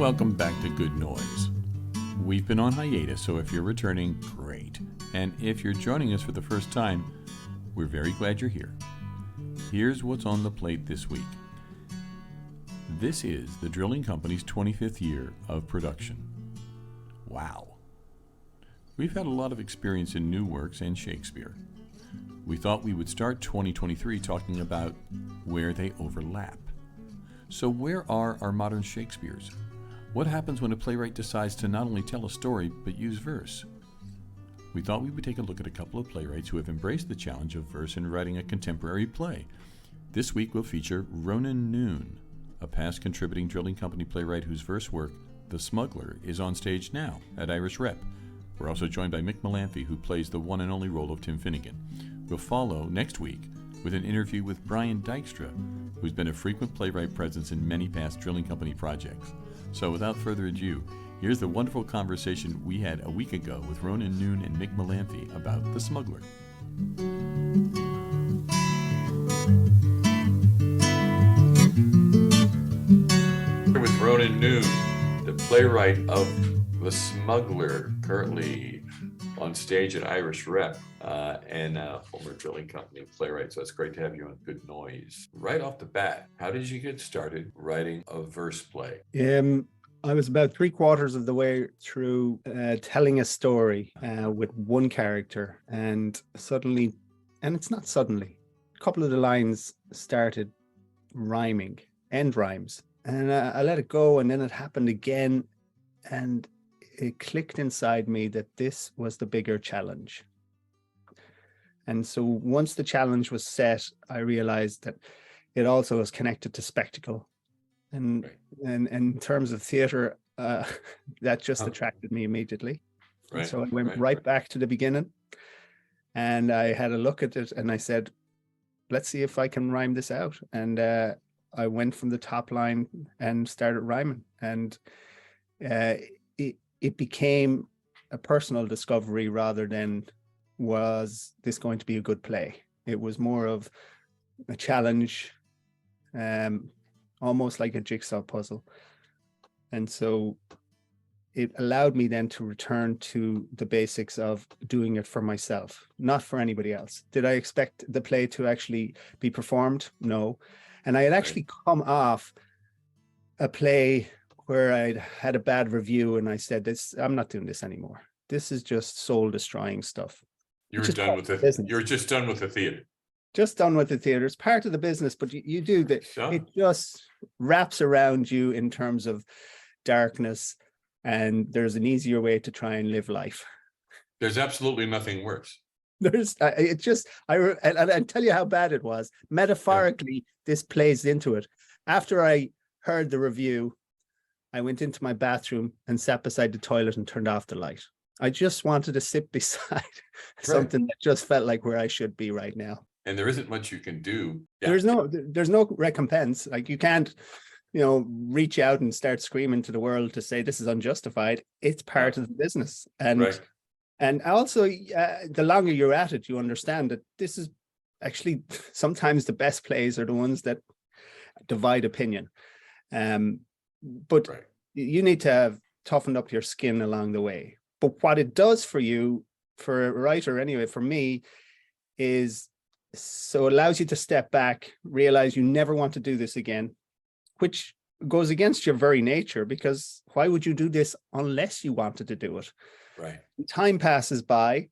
welcome back to Good Noise. We've been on hiatus, so if you're returning, great. And if you're joining us for the first time, we're very glad you're here. Here's what's on the plate this week. This is the Drilling Company's 25th year of production. Wow. We've had a lot of experience in new works and Shakespeare. We thought we would start 2023 talking about where they overlap. So where are our modern Shakespeares? What happens when a playwright decides to not only tell a story, but use verse? We thought we would take a look at a couple of playwrights who have embraced the challenge of verse in writing a contemporary play. This week we'll feature Ronan Noone, a past contributing Drilling Company playwright whose verse work, The Smuggler, is on stage now at Irish Rep. We're also joined by Mick Mellamphy, who plays the one and only role of Tim Finnegan. We'll follow next week with an interview with Brian Dykstra, who's been a frequent playwright presence in many past Drilling Company projects. So without further ado, here's the wonderful conversation we had a week ago with Ronan Noone and Mick Mellamphy about The Smuggler. With Ronan Noone, the playwright of The Smuggler, currently on stage at Irish Rep, and former Drilling Company playwright. So it's great to have you on Good Noise. Right off the bat, how did you get started writing a verse play? I was about 3/4 of the way through telling a story with one character, and suddenly, and it's not suddenly, a couple of the lines started rhyming, end rhymes, and I let it go, and then it happened again, and it clicked inside me that this was the bigger challenge. And so once the challenge was set, I realized that it also was connected to spectacle. And in terms of theater, that just attracted me immediately. Right. So I went right back to the beginning, and I had a look at it, and I said, let's see if I can rhyme this out. And I went from the top line and started rhyming. And it became a personal discovery rather than, was this going to be a good play? It was more of a challenge, almost like a jigsaw puzzle. And so it allowed me then to return to the basics of doing it for myself, not for anybody else. Did I expect the play to actually be performed? No. And I had actually come off a play where I'd had a bad review, and I said, I'm not doing this anymore. This is just soul destroying stuff. You're done with the You're just done with the theater. Just done with the theater. It's part of the business, but you do that. It just wraps around you in terms of darkness, and there's an easier way to try and live life. There's absolutely nothing worse. I'll tell you how bad it was. Metaphorically, this plays into it. After I heard the review, I went into my bathroom and sat beside the toilet and turned off the light. I just wanted to sit beside something that just felt like where I should be right now. And there isn't much you can do. Yeah. There's no recompense. Like, you can't, reach out and start screaming to the world to say this is unjustified. It's part of the business. And also, the longer you're at it, you understand that this is actually sometimes the best plays are the ones that divide opinion. But you need to have toughened up your skin along the way. But what it does for you, for a writer anyway, for me, is so it allows you to step back, realize you never want to do this again, which goes against your very nature, because why would you do this unless you wanted to do it? Right. Time passes by,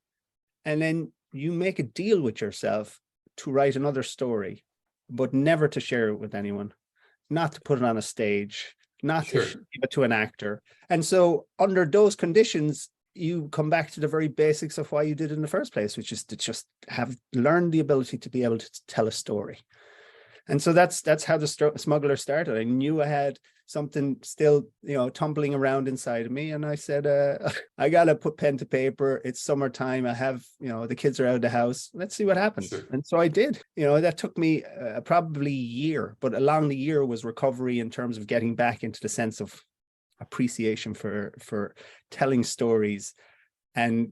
and then you make a deal with yourself to write another story, but never to share it with anyone, not to put it on a stage, not to give it to an actor. And so under those conditions, you come back to the very basics of why you did it in the first place, which is to just have learned the ability to be able to tell a story. And so that's how the Smuggler started. I knew I had something still, tumbling around inside of me. And I said, I got to put pen to paper. It's summertime. I have, the kids are out of the house. Let's see what happens. Sure. And so I did. That took me probably a year, but along the year was recovery in terms of getting back into the sense of appreciation for telling stories and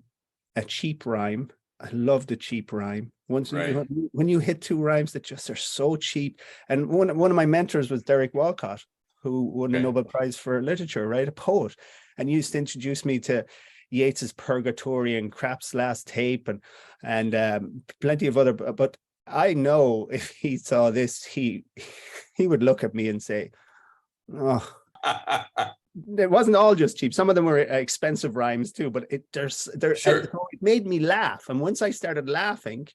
a cheap rhyme. I love the cheap rhyme. Once when you hit two rhymes that just are so cheap. And one of my mentors was Derek Walcott. who won a Okay. Nobel Prize for Literature, right? A poet. And he used to introduce me to Yeats's Purgatory and Krapp's Last Tape and plenty of other, but I know if he saw this, he would look at me and say, oh, it wasn't all just cheap. Some of them were expensive rhymes too, but it made me laugh. And once I started laughing,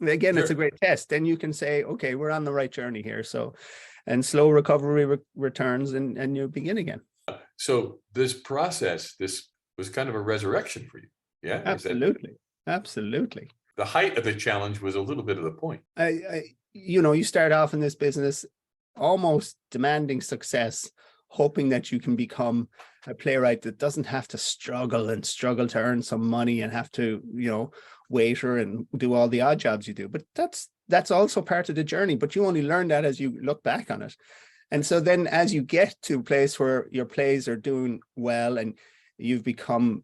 again, it's a great test. Then you can say, okay, we're on the right journey here. So, and slow recovery returns and you begin again. So this process, this was kind of a resurrection for you. Yeah. Absolutely. Absolutely. The height of the challenge was a little bit of the point. You start off in this business almost demanding success, hoping that you can become a playwright that doesn't have to struggle to earn some money and have to, waiter and do all the odd jobs you do. But that's also part of the journey. But you only learn that as you look back on it. And so then as you get to a place where your plays are doing well and you've become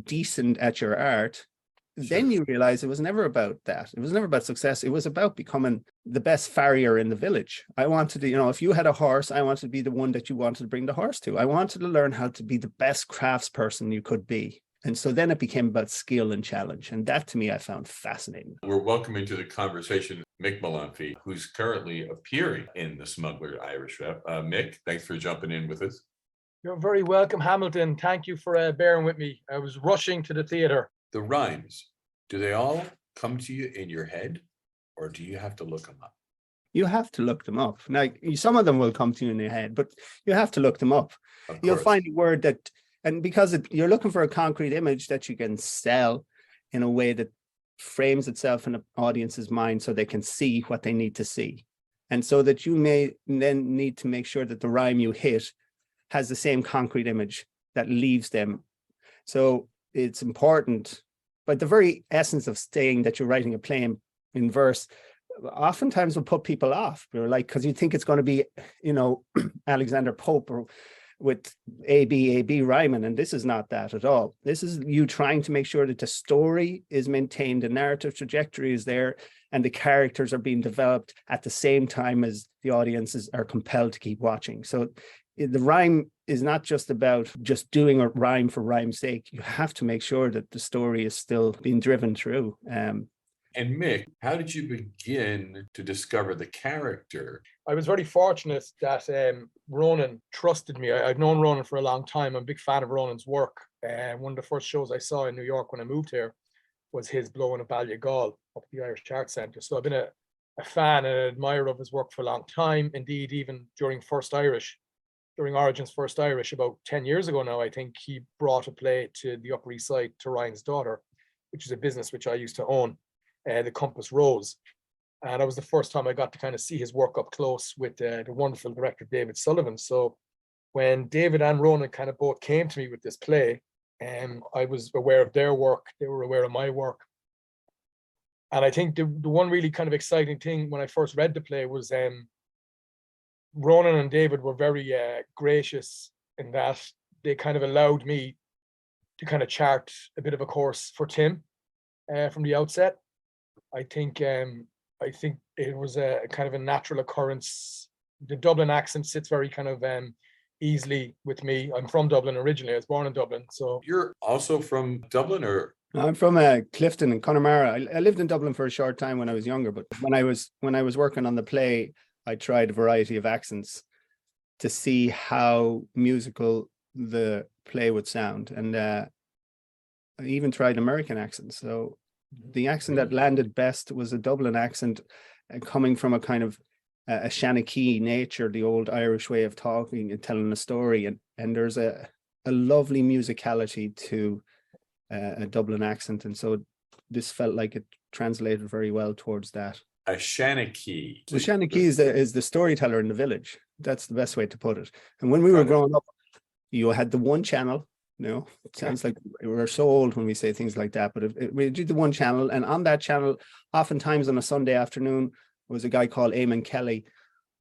decent at your art, then you realize it was never about that. It was never about success. It was about becoming the best farrier in the village. I wanted to, if you had a horse, I wanted to be the one that you wanted to bring the horse to. I wanted to learn how to be the best craftsperson you could be. And so then it became about skill and challenge. And that to me, I found fascinating. We're welcoming to the conversation Mick Mellamphy, who's currently appearing in The Smuggler Irish Rep. Mick, thanks for jumping in with us. You're very welcome, Hamilton. Thank you for bearing with me. I was rushing to the theater. The rhymes, do they all come to you in your head, or do you have to look them up? You have to look them up. Now, some of them will come to you in your head, but you have to look them up. You'll find a word that, and because you're looking for a concrete image that you can sell in a way that frames itself in an audience's mind so they can see what they need to see. And so that you may then need to make sure that the rhyme you hit has the same concrete image that leaves them. So it's important, but the very essence of saying that you're writing a play in verse oftentimes will put people off. You're like, because you think it's going to be, Alexander Pope or with A-B rhyming, and this is not that at all. This is you trying to make sure that the story is maintained, the narrative trajectory is there, and the characters are being developed at the same time as the audiences are compelled to keep watching. So the rhyme is not just about just doing a rhyme for rhyme's sake. You have to make sure that the story is still being driven through. And Mick, how did you begin to discover the character? I was very fortunate that Ronan trusted me. I've known Ronan for a long time. I'm a big fan of Ronan's work. One of the first shows I saw in New York when I moved here was his Blowing a Ballygal up at the Irish Arts Centre. So I've been a fan and an admirer of his work for a long time. Indeed, even during Origin's First Irish, about 10 years ago now, I think he brought a play to the Upper East Side to Ryan's daughter, which is a business which I used to own, the Compass Rose. And that was the first time I got to kind of see his work up close with the wonderful director, David Sullivan. So when David and Ronan kind of both came to me with this play, I was aware of their work. They were aware of my work. And I think the one really kind of exciting thing when I first read the play was Ronan and David were very gracious in that they kind of allowed me to kind of chart a bit of a course for Tim from the outset. I think it was a kind of a natural occurrence. The Dublin accent sits very kind of easily with me. I'm from Dublin originally. I was born in Dublin. So you're also from Dublin, or? I'm from Clifton in Connemara. I lived in Dublin for a short time when I was younger, but when I was working on the play, I tried a variety of accents to see how musical the play would sound. And I even tried American accents. So the accent that landed best was a Dublin accent coming from a kind of a Shanachie nature, the old Irish way of talking and telling a story. And there's a lovely musicality to a Dublin accent. And so this felt like it translated very well towards that. A Shanachie. The Shanachie is the storyteller in the village. That's the best way to put it. And when we were growing up, you had the one channel. It sounds like we're so old when we say things like that, but we did the one channel, and on that channel, oftentimes on a Sunday afternoon, was a guy called Eamon Kelly,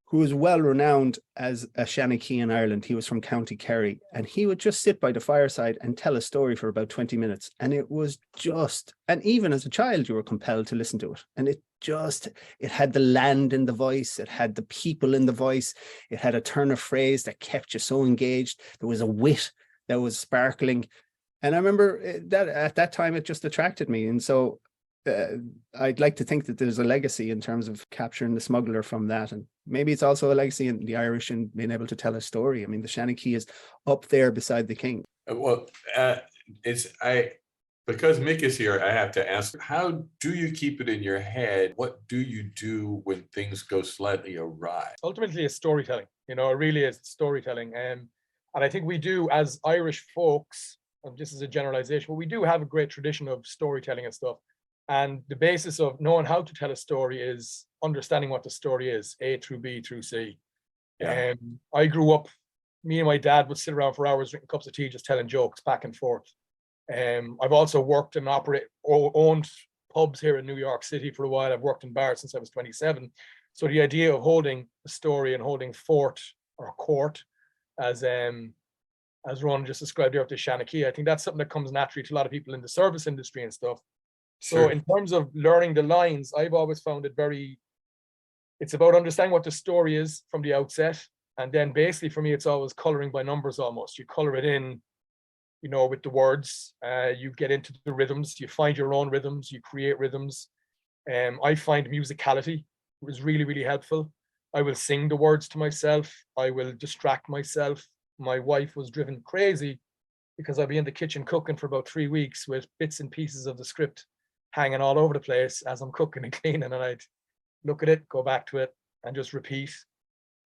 who was well renowned as a Shanachie in Ireland. He was from County Kerry, and he would just sit by the fireside and tell a story for about 20 minutes. And it was just, and even as a child, you were compelled to listen to it. And it had the land in the voice. It had the people in the voice. It had a turn of phrase that kept you so engaged. There was a wit that was sparkling. And I remember that at that time, it just attracted me. And so I'd like to think that there's a legacy in terms of capturing the smuggler from that. And maybe it's also a legacy in the Irish and being able to tell a story. I mean, the Shanachie is up there beside the king. Well, because Mick is here, I have to ask, how do you keep it in your head? What do you do when things go slightly awry? Ultimately, it's storytelling. You know, it really is storytelling. And I think we do, as Irish folks, and this is a generalization, but we do have a great tradition of storytelling and stuff. And the basis of knowing how to tell a story is understanding what the story is, A through B through C. Yeah. I grew up, me and my dad would sit around for hours drinking cups of tea, just telling jokes back and forth. I've also worked and owned pubs here in New York City for a while. I've worked in bars since I was 27. So the idea of holding a story and holding fort or court, as Ronan just described there, up to Shanachie, I think that's something that comes naturally to a lot of people in the service industry and stuff. Sure. So in terms of learning the lines, I've always found it it's about understanding what the story is from the outset. And then basically for me, it's always coloring by numbers almost. You color it in, you know, with the words, you get into the rhythms, you find your own rhythms, you create rhythms. I find musicality was really, really helpful. I will sing the words to myself. I will distract myself. My wife was driven crazy because I'd be in the kitchen cooking for about 3 weeks with bits and pieces of the script hanging all over the place as I'm cooking and cleaning, and I'd look at it, go back to it, and just repeat.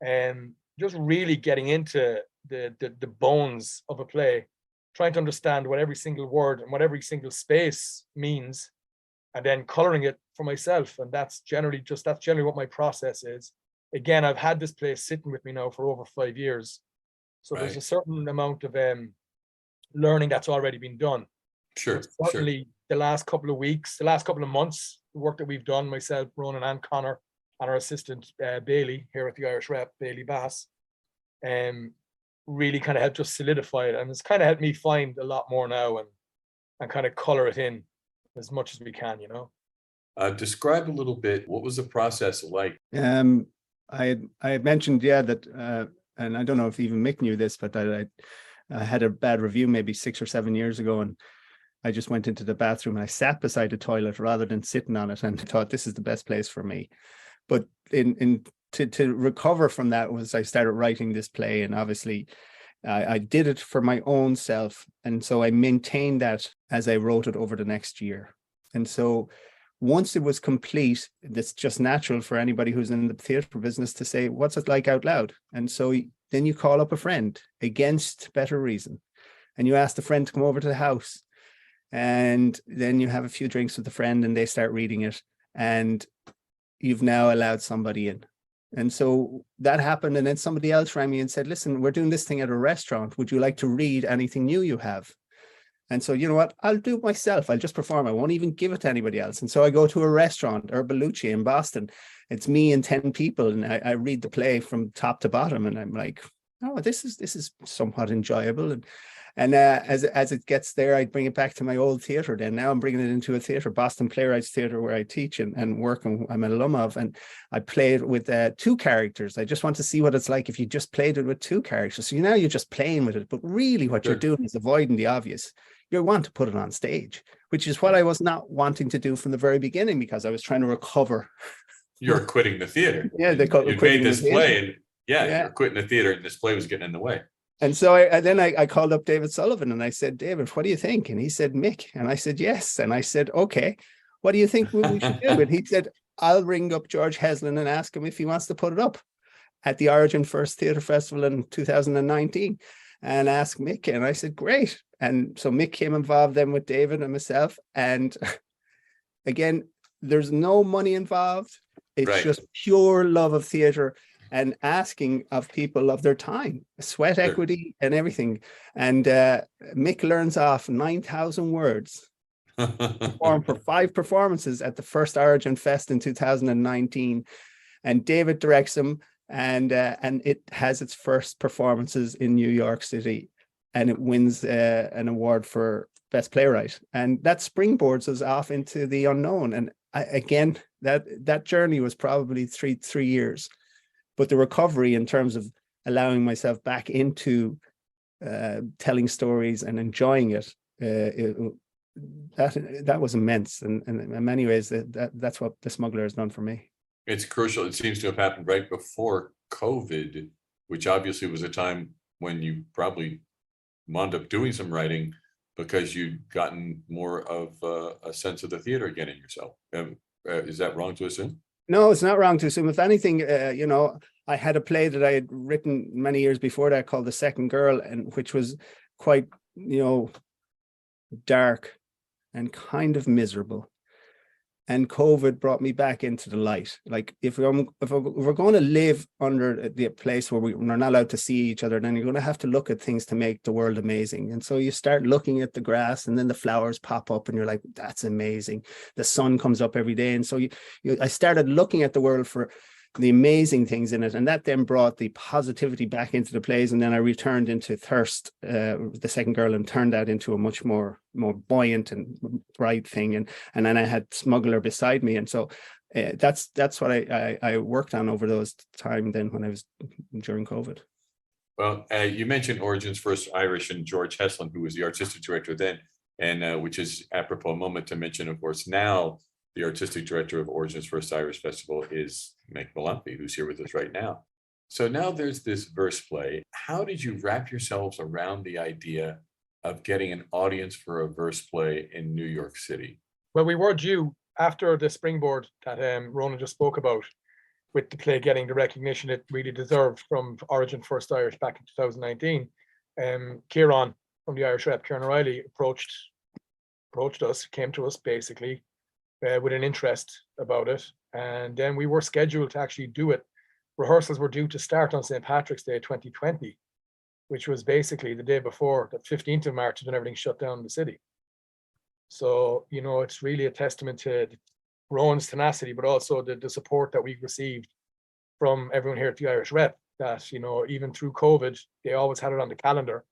And just really getting into the bones of a play, trying to understand what every single word and what every single space means, and then coloring it for myself. And that's generally what my process is. Again, I've had this play sitting with me now for over 5 years. So there's a certain amount of learning that's already been done. Sure. Certainly the last couple of weeks, the last couple of months, the work that we've done, myself, Ronan and Connor, and our assistant Bailey here at the Irish Rep, Bailey Bass, really kind of helped us solidify it. And it's kind of helped me find a lot more now and kind of color it in as much as we can, you know. Describe a little bit, what was the process like? I had mentioned, that, and I don't know if even Mick knew this, but I had a bad review maybe 6 or 7 years ago, and I just went into the bathroom and I sat beside the toilet rather than sitting on it, and thought this is the best place for me. But to recover from that was I started writing this play, and obviously I did it for my own self. And so I maintained that as I wrote it over the next year. And so once it was complete, it's just natural for anybody who's in the theatre business to say, what's it like out loud? And so then you call up a friend against better reason, and you ask the friend to come over to the house. And then you have a few drinks with the friend and they start reading it, and you've now allowed somebody in. And so that happened. And then somebody else rang me and said, listen, we're doing this thing at a restaurant. Would you like to read anything new you have? And so, you know what, I'll do it myself. I'll just perform. I won't even give it to anybody else. And so I go to a restaurant, Herbalucci in Boston. It's me and 10 people. And I read the play from top to bottom. And I'm like, oh, this is somewhat enjoyable. And as it gets there, I bring it back to my old theatre. Then now I'm bringing it into a theatre, Boston Playwrights Theatre, where I teach and work, and I'm an alum of. And I play it with 2 characters. I just want to see what it's like if you just played it with 2 characters. So now you're just playing with it, but really what you're doing is avoiding the obvious. You want to put it on stage, which is what I was not wanting to do from the very beginning, because I was trying to recover. You're quitting the theater. Yeah, you made this play, and you're quitting the theater, and this play was getting in the way. And so I called up David Sullivan and I said, David, what do you think? And he said, Mick. And I said, yes. And I said, okay, what do you think we should do? And he said, I'll ring up George Heslin and ask him if he wants to put it up at the Origin First Theatre Festival in 2019 and ask Mick. And I said, great. And so Mick came involved then with David and myself. And again, there's no money involved. It's just pure love of theatre and asking of people of their time, sweat equity and everything. And Mick learns off 9,000 words, performed for 5 performances at the first Origin Fest in 2019. And David directs him. and it has its first performances in New York City, and it wins an award for best playwright, and that springboards us off into the unknown. And again, that journey was probably three years, but the recovery in terms of allowing myself back into telling stories and enjoying it, that was immense, and in many ways that's what The Smuggler has done for me. It's crucial. It seems to have happened right before COVID, which obviously was a time when you probably wound up doing some writing because you'd gotten more of a sense of the theater again in yourself. Is that wrong to assume? No, it's not wrong to assume. If anything, I had a play that I had written many years before that called The Second Girl, and which was quite, dark and kind of miserable. And COVID brought me back into the light. Like if we're going to live under the place where we're not allowed to see each other, then you're going to have to look at things to make the world amazing. And so you start looking at the grass, and then the flowers pop up, and you're like, that's amazing. The sun comes up every day. And so I started looking at the world for the amazing things in it, and that then brought the positivity back into the plays. And then I returned into Thirst, The Second Girl, and turned that into a much more buoyant and bright thing. And then I had Smuggler beside me, and so that's what I worked on over those time then when I was during COVID. Well, you mentioned Origins First Irish and George Heslin, who was the artistic director then, and which is apropos moment to mention, of course, now the artistic director of Origins First Irish Festival is Mick, who's here with us right now. So now there's this verse play. How did you wrap yourselves around the idea of getting an audience for a verse play in New York City? Well, we were due after the springboard that Ronan just spoke about, with the play getting the recognition it really deserved from Origin First Irish back in 2019. Kieran from the Irish Rep, Kieran O'Reilly, approached us, came to us basically with an interest about it. And then we were scheduled to actually do it. Rehearsals were due to start on St. Patrick's Day 2020, which was basically the day before, the 15th of March, when everything shut down in the city. So, it's really a testament to Ron's tenacity, but also the support that we received from everyone here at the Irish Rep, that, even through COVID, they always had it on the calendar.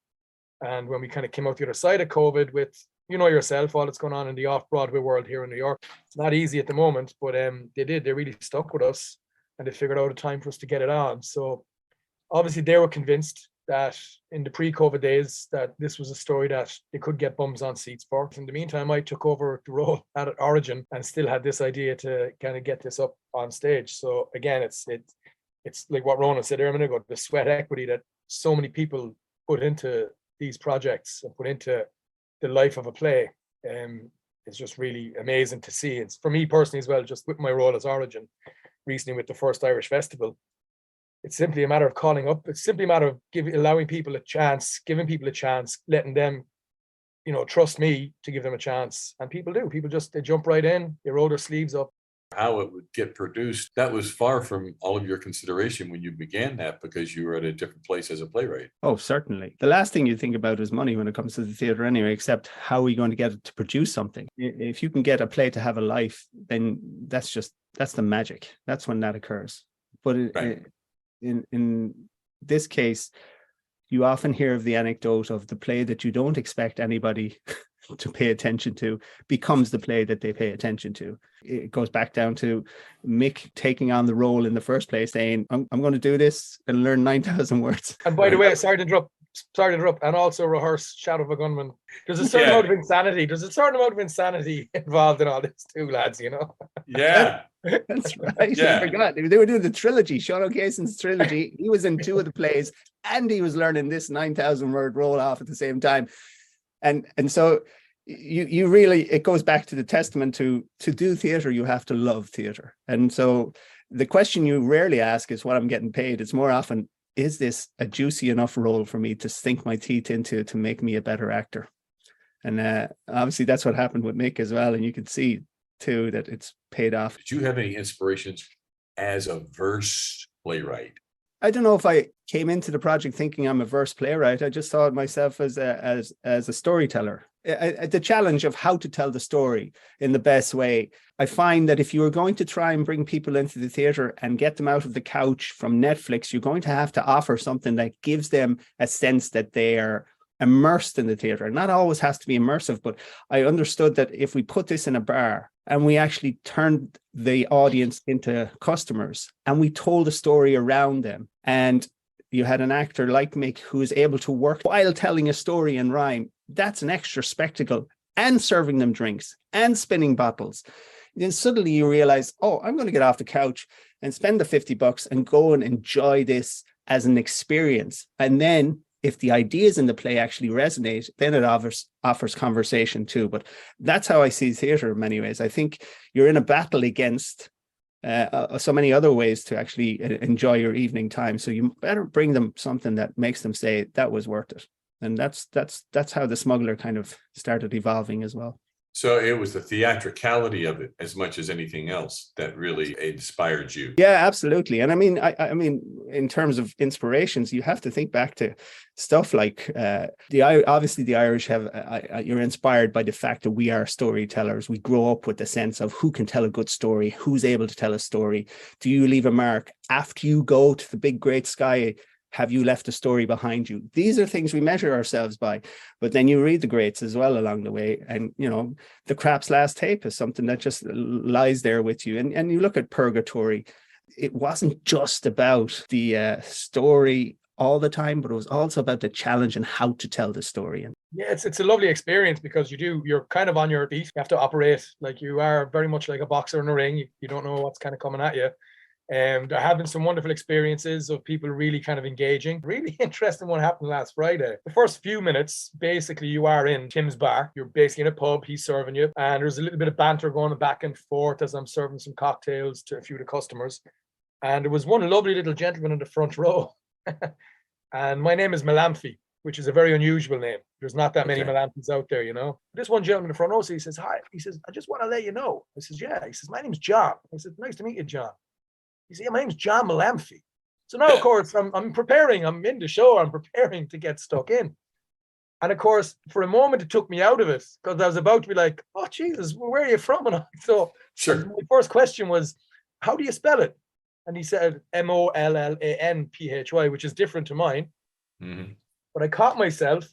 And when we kind of came out the other side of COVID with, yourself, all that's going on in the off-Broadway world here in New York, it's not easy at the moment, but they really stuck with us, and they figured out a time for us to get it on. So obviously they were convinced that in the pre-COVID days that this was a story that they could get bums on seats for. In the meantime, I took over the role at Origin and still had this idea to kind of get this up on stage. So again, it's like what Ronan said a minute ago, the sweat equity that so many people put into these projects and put into the life of a play. It's just really amazing to see. It's for me personally as well, just with my role as Origin recently with the First Irish Festival. It's simply a matter of calling up. It's simply a matter of allowing people a chance, giving people a chance, letting them, trust me to give them a chance. And people do. People they jump right in, they roll their sleeves up. How it would get produced, that was far from all of your consideration when you began that, because you were at a different place as a playwright. Oh, certainly. The last thing you think about is money when it comes to the theatre anyway, except how are we going to get it to produce something? If you can get a play to have a life, then that's the magic. That's when that occurs. But in this case, you often hear of the anecdote of the play that you don't expect anybody to pay attention to becomes the play that they pay attention to. It goes back down to Mick taking on the role in the first place, saying, I'm going to do this and learn 9,000 words. And by the way, sorry to interrupt, and also rehearse Shadow of a Gunman. There's a certain amount of insanity. There's a certain amount of insanity involved in all this too, lads, Yeah. That's right. Yeah. I forgot. They were doing the trilogy, Sean O'Cason's trilogy. He was in 2 of the plays, and he was learning this 9,000 word roll off at the same time. And so you really, it goes back to the testament to do theatre, you have to love theatre. And so the question you rarely ask is what I'm getting paid. It's more often, is this a juicy enough role for me to sink my teeth into to make me a better actor? And obviously that's what happened with Mick as well. And you can see too that it's paid off. Did you have any inspirations as a verse playwright? I don't know if I came into the project thinking I'm a verse playwright. I just saw myself as a storyteller. the challenge of how to tell the story in the best way. I find that if you are going to try and bring people into the theatre and get them out of the couch from Netflix, you're going to have to offer something that gives them a sense that they are immersed in the theatre. Not always has to be immersive, but I understood that if we put this in a bar and we actually turned the audience into customers and we told a story around them, and you had an actor like Mick who is able to work while telling a story in rhyme, that's an extra spectacle, and serving them drinks and spinning bottles. Then suddenly you realize, oh, I'm going to get off the couch and spend the $50 and go and enjoy this as an experience. And then if the ideas in the play actually resonate, then it offers conversation too. But that's how I see theatre in many ways. I think you're in a battle against so many other ways to actually enjoy your evening time. So you better bring them something that makes them say that was worth it. And that's how the Smuggler kind of started evolving as well. So it was the theatricality of it as much as anything else that really inspired you. Yeah, absolutely. And I mean, I mean, in terms of inspirations, you have to think back to stuff like obviously the Irish have, you're inspired by the fact that we are storytellers. We grow up with the sense of who can tell a good story, who's able to tell a story. Do you leave a mark after you go to the big, great sky? Have you left a story behind you? These are things we measure ourselves by. But then you read the greats as well along the way. And, you know, the Crap's last tape is something that just lies there with you. And you look at Purgatory, it wasn't just about the story all the time, but it was also about the challenge and how to tell the story. And yeah, it's a lovely experience because you're kind of on your feet. You have to operate like you are very much like a boxer in a ring. You don't know what's kind of coming at you. There have been some wonderful experiences of people really kind of engaging. Really interesting what happened last Friday. The first few minutes, basically you are in Tim's bar. You're basically in a pub, he's serving you. And there's a little bit of banter going back and forth as I'm serving some cocktails to a few of the customers. And there was one lovely little gentleman in the front row. And my name is Mellamphy, which is a very unusual name. There's not that many Mellamphys out there, you know. This one gentleman in the front row, so he says, hi. He says, I just want to let you know. I says, yeah. He says, my name's John. I said, nice to meet you, John. He said, yeah, my name's John Mellamphy. So now, of course, I'm preparing. I'm in the show. I'm preparing to get stuck in. And of course, for a moment, it took me out of it because I was about to be like, oh, Jesus, where are you from? And so my first question was, how do you spell it? And he said, Mollanphy, which is different to mine. Mm-hmm. But I caught myself.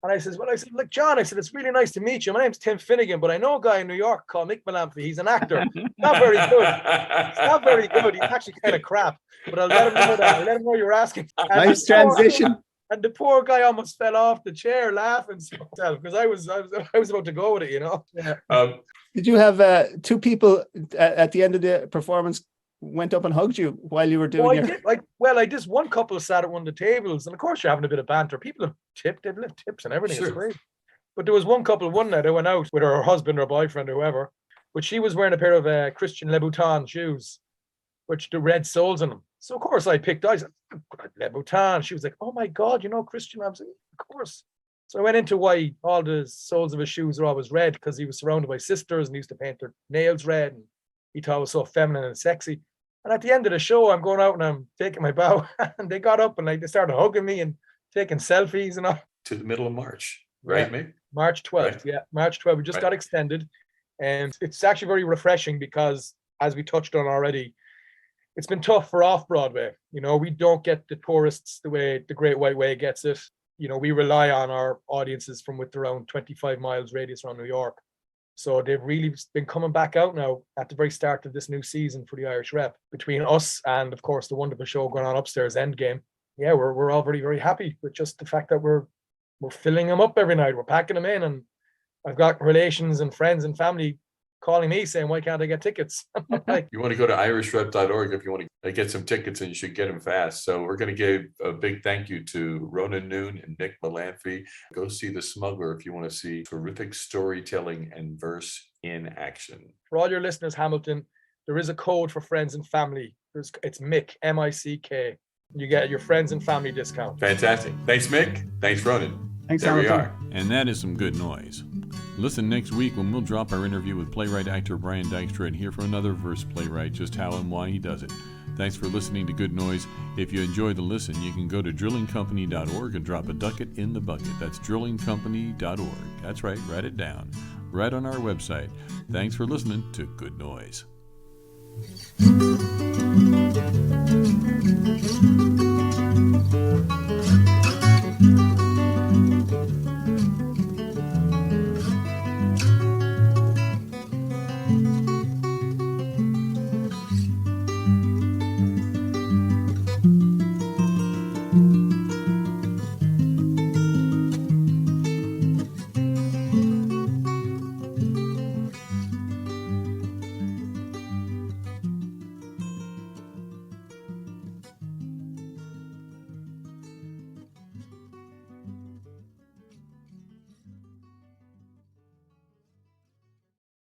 And I said, look, John, I said, it's really nice to meet you. My name's Tim Finnegan, but I know a guy in New York called Mick Mellamphy. He's an actor. Not very good. He's not very good. He's actually kind of crap. But I'll let him know that. I'll let him know you're asking. And nice transition. And the poor guy almost fell off the chair laughing because I was about to go with it, you know. Yeah. Did you have two people at the end of the performance went up and hugged you while you were doing I just one couple sat at one of the tables, and of course you're having a bit of banter. People have tipped, they've left tips and everything. It's great. But there was one couple one night I went out with her husband or boyfriend or whoever, but she was wearing a pair of Christian Louboutin shoes, which the red soles on them. So of course I picked eyes. Louboutin. She was like, "Oh my God, you know Christian?" I was like, "Of course." So I went into why all the soles of his shoes are always red, because he was surrounded by sisters and he used to paint their nails red, and he thought it was so feminine and sexy. And at the end of the show, I'm going out and I'm taking my bow, and they got up and they started hugging me and taking selfies and all. To the middle of March, right, Mick? March 12th, right. Yeah, March 12th. We just got extended, and it's actually very refreshing because, as we touched on already, it's been tough for Off-Broadway. You know, we don't get the tourists the way the Great White Way gets it. You know, we rely on our audiences from with around 25 miles radius around New York. So they've really been coming back out now at the very start of this new season for the Irish Rep. Between us and, of course, the wonderful show going on upstairs, Endgame. Yeah, we're all very, very happy with just the fact that we're filling them up every night. We're packing them in, and I've got relations and friends and family calling me saying, why can't I get tickets? Like, you want to go to irishrep.org if you want to get some tickets, and you should get them fast. So we're going to give a big thank you to Ronan Noone and Mick Mellamphy. Go see The Smuggler if you want to see terrific storytelling and verse in action. For all your listeners, Hamilton, there is a code for friends and family. It's Mick, M-I-C-K. You get your friends and family discount. Fantastic. Thanks, Mick. Thanks, Ronan. Thanks, there Hamilton. We are. And that is some good noise. Listen next week when we'll drop our interview with playwright actor Brian Dykstra and hear from another verse playwright just how and why he does it. Thanks for listening to Good Noise. If you enjoy the listen, you can go to drillingcompany.org and drop a ducat in the bucket. That's drillingcompany.org. That's right, write it down. Right on our website. Thanks for listening to Good Noise.